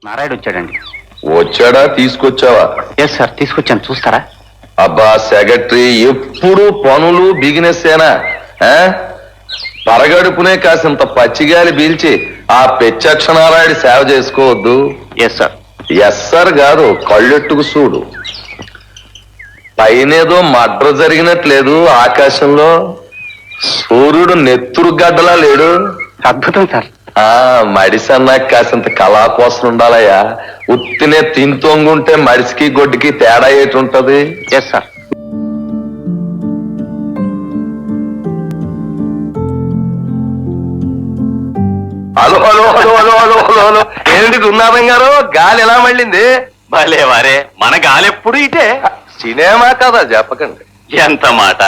నారాయణ వచ్చాడండి. వచ్చాడా? తీసుకొచ్చావా? ఎస్ సార్, తీసుకొచ్చాను, చూస్తారా? అబ్బా సెక్రటరీ, ఎప్పుడు పనులు బిజినెస్ ఏనా? పరగడుపునే కాసింత పచ్చిగాలి పీల్చి ఆ పెచ్చక్షనారాయుడు సేవ చేసుకోవద్దు. Yes sir. ఎస్ సార్ కాదు, కళ్ళెట్టుకు చూడు. పైనేదో మడ్ర జరిగినట్లేదు, ఆకాశంలో సూర్యుడు నెత్తురు గడ్డలా లేడు. అద్భుతం సార్. మడిసన్నాక కాసింత కళా కోసం ఉండాలయ్యా. ఉత్తినే తింతొంగుంటే మడిసికి గొడ్డుకి తేడా ఏటి ఉంటది? Yes sir. Hello hello hello hello hello hello hello ఏంటి గున్నాథం గారు, గాలి ఎలా మళ్ళింది? భలే వారే, మన గాలెప్పుడు ఇటే. సినిమా కదా చెప్పకండి. ఎంత మాట!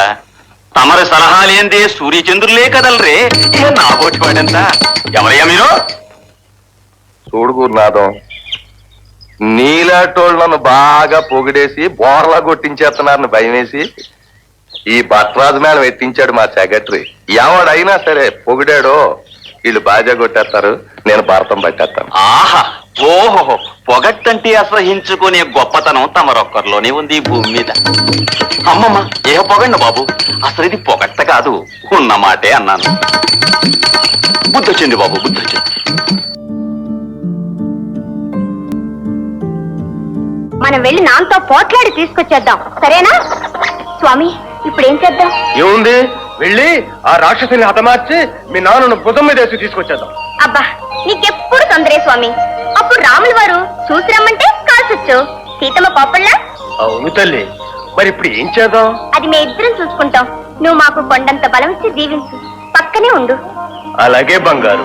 తమరి సలహాలేందే సూర్యచంద్రులే కదలరే. ఇక నాకోటి వాడంతా ఎవరయ్యా మీరు? చూడు గురునాథం, నీలాటోళ్ళు నన్ను బాగా పొగిడేసి బోర్లా కొట్టించేస్తున్నారని భయమేసి ఈ భట్రాజు మేళం ఎత్తించాడు మా సెక్రటరీ. ఎవడైనా సరే పొగిడాడో వీళ్ళు బాగా కొట్టేస్తారు, నేను భారతం పట్టేస్తాను. ఆహా, ఓహో, పొగట్టంటే అసహించుకునే గొప్పతనం తమరొక్కరిలోనే ఉంది ఈ భూమి మీద. అమ్మమ్మ, ఏ పొగండి బాబు, అసలు ఇది పొగట్ట కాదు, ఉన్న మాటే అన్నాను. బుద్ధొచ్చింది బాబు, బుద్ధొచ్చింది. మనం వెళ్ళి నాన్నతో పోట్లాడి తీసుకొచ్చేద్దాం, సరేనా? స్వామి, ఇప్పుడు ఏం చేద్దాం? ఏముంది, వెళ్ళి ఆ రాక్షసుని హతమార్చి మీ నాన్నను భుజం మీద వేసి తీసుకొచ్చేద్దాం. అబ్బా, నీకెప్పుడు తొందరే స్వామి. అప్పుడు రాముల వారు చూసి రమ్మంటే కాల్చొచ్చు, సీతమ్మ పాపళ్ళ. అవును తల్లి, మరి ఇప్పుడు ఏం చేద్దాం? అది మే ఇద్దరం చూసుకుంటాం. నువ్వు మాకు కొండంత బలం ఇచ్చి దీవించు, పక్కనే ఉండు. అలాగే బంగారు.